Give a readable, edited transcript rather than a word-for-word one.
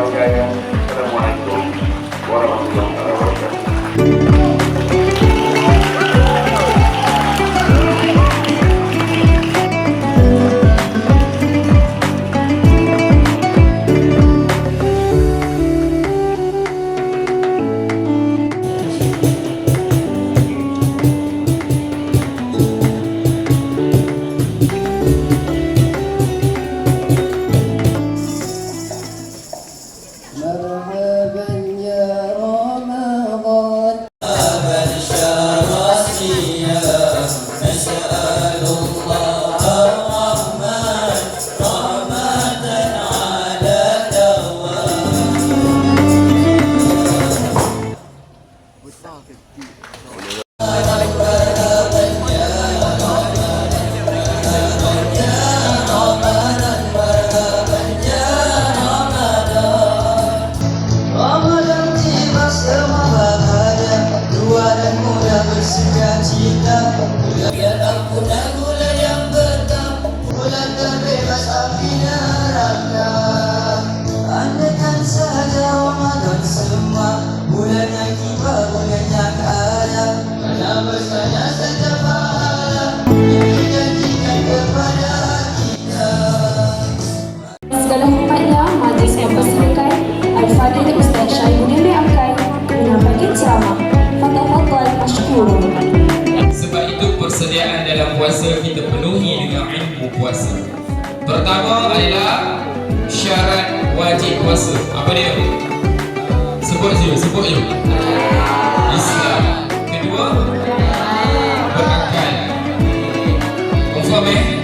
Jaya. Assalamualaikum warahmatullahi wabarakatuh. مرحبا يا رمضان مرحبا شرفني يا نسأل الله الرحمن رحمة على Ramadan tiba semua bahagia, dua dan muda bersukacita. Bulan ampuna, bulan yang berkah, bulan terbebas api neraka. Andaikan saja Ramadan semua, bulan yang tiba, bulan yang ada, karena besarnya setiap pahala yang dijanjikan kepada kita. Segala hormatnya Majlis Kampus Serkai Al-Fadhil Ustaz Syaibuddin bin Akai menyampaikan ceramah. Fadhal masykurun. Sebab itu persediaan dalam puasa kita penuhi dengan ilmu puasa. Pertama adalah syarat wajib puasa. Apa dia? Sebut je. Islam. Kedua, berakal. Confirm